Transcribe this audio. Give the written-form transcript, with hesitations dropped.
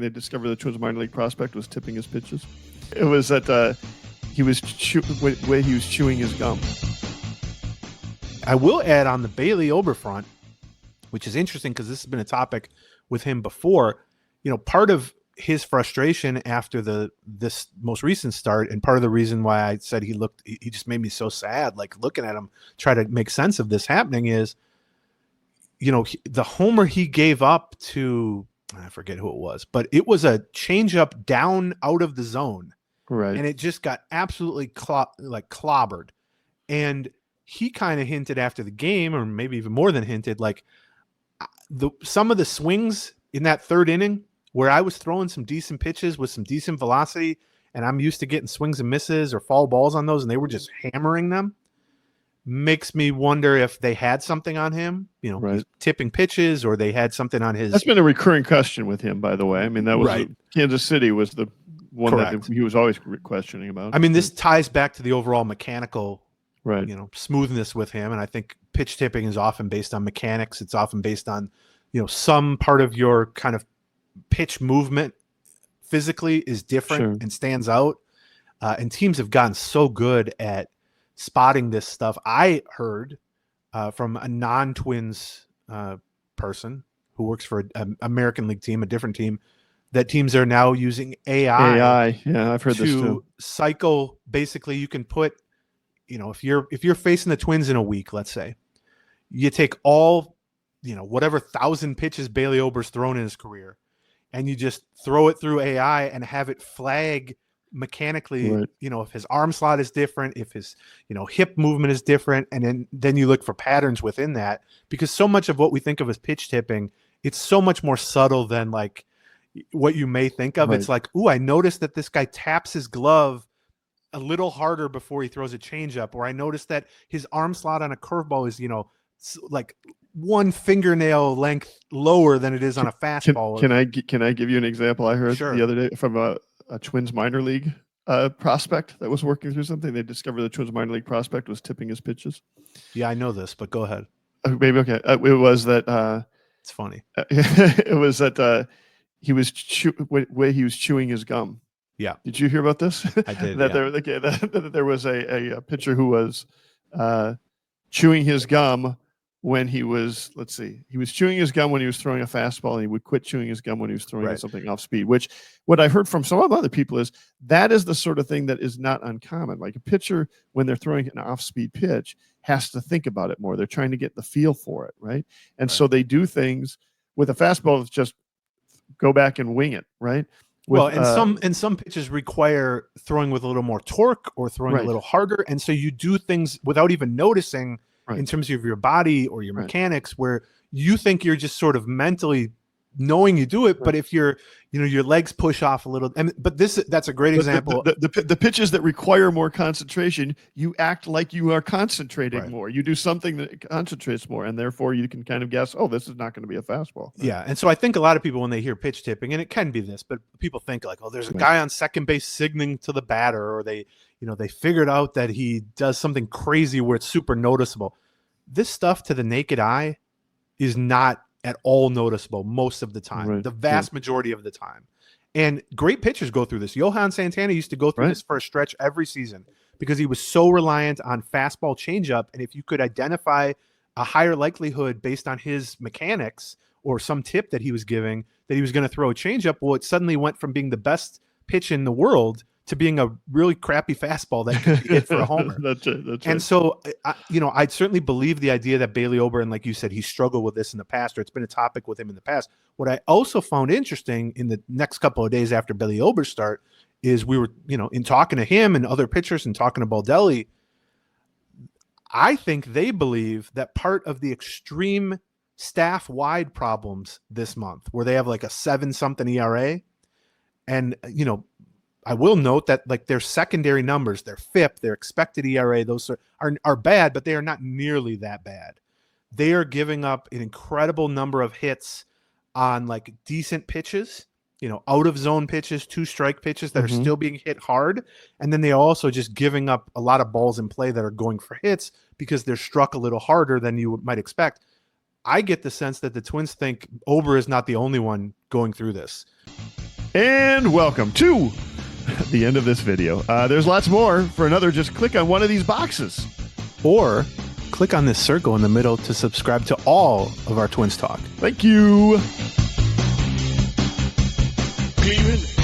They discovered the Twins minor league prospect was tipping his pitches. It was that he was chewing his gum. I will add on the Bailey Ober front, which is interesting because this has been a topic with him before. You know, part of his frustration after this most recent start, and part of the reason why I said he just made me so sad, like looking at him try to make sense of this happening, is, you know, the homer he gave up to, I forget who it was, but it was a changeup down out of the zone. Right. And it just got absolutely clobbered. And he kind of hinted after the game, or maybe even more than hinted, like some of the swings in that third inning where I was throwing some decent pitches with some decent velocity, and I'm used to getting swings and misses or foul balls on those, and they were just hammering them, makes me wonder if they had something on him, you know, right, tipping pitches, or they had something on his. That's been a recurring question with him, by the way. I mean, that was right. Kansas City was the one Correct. that he was always questioning about. I mean, this ties back to the overall mechanical, right, you know, smoothness with him. And I think pitch tipping is often based on mechanics. It's often based on, you know, some part of your kind of pitch movement physically is different and stands out. And teams have gotten so good at spotting this stuff. I heard from a non-Twins person who works for an American League team, a different team, that teams are now using AI. Yeah, I've heard this too. Cycle. Basically, you can put, you know, if you're facing the Twins in a week, let's say, you take all, you know, whatever 1,000 pitches Bailey Ober's thrown in his career, and you just throw it through AI and have it flag mechanically, right, you know, if his arm slot is different, if his, you know, hip movement is different, and then you look for patterns within that, because so much of what we think of as pitch tipping, it's so much more subtle than like what you may think of. Right. It's like, ooh, I noticed that this guy taps his glove a little harder before he throws a changeup, or I noticed that his arm slot on a curveball is, you know, like one fingernail length lower than it is on a fastball. Can I give you an example? I heard the other day from a Twins minor league prospect that was working through something. They discovered the Twins minor league prospect was tipping his pitches. Yeah, I know this, but go ahead. Maybe okay. It was that. It's funny. It was that he was chewing his gum. Yeah. Did you hear about this? I did. that there was a pitcher who was chewing his gum when he was, he was chewing his gum when he was throwing a fastball, and he would quit chewing his gum when he was throwing something off speed, which what I've heard from some of other people is that is the sort of thing that is not uncommon. Like a pitcher, when they're throwing an off-speed pitch, has to think about it more. They're trying to get the feel for it, right? And so they do things with a fastball, it's just go back and wing it, right? And some pitches require throwing with a little more torque or throwing a little harder, and so you do things without even noticing in terms of your body or your mechanics, where you think you're just sort of mentally knowing you do it, but if you're, you know, your legs push off a little, but that's a great example. The pitches that require more concentration, you act like you are concentrating more. You do something that concentrates more, and therefore you can kind of guess, oh, this is not going to be a fastball. Yeah, and so I think a lot of people, when they hear pitch tipping, and it can be this, but people think like, oh, there's a guy on second base signaling to the batter, or they figured out that he does something crazy where it's super noticeable. This stuff to the naked eye is not at all noticeable most of the time, the vast majority of the time. And great pitchers go through this. Johan Santana used to go through this for a stretch every season because he was so reliant on fastball changeup. And if you could identify a higher likelihood based on his mechanics or some tip that he was giving that he was going to throw a changeup, well, it suddenly went from being the best pitch in the world to being a really crappy fastball that could be hit for a homer. That's right. And so, I certainly believe the idea that Bailey Ober, and like you said, he struggled with this in the past, or it's been a topic with him in the past. What I also found interesting in the next couple of days after Bailey Ober's start is we were, in talking to him and other pitchers and talking to Baldelli, I think they believe that part of the extreme staff-wide problems this month, where they have like a 7-something ERA, and, I will note that like their secondary numbers, their FIP, their expected ERA, those are bad, but they are not nearly that bad. They are giving up an incredible number of hits on like decent pitches, out of zone pitches, 2-strike pitches that are still being hit hard. And then they are also just giving up a lot of balls in play that are going for hits because they're struck a little harder than you might expect. I get the sense that the Twins think Ober is not the only one going through this. And welcome to the end of this video. There's lots more. For another, just click on one of these boxes. Or click on this circle in the middle to subscribe to all of our Twins Talk. Thank you. Gleeman.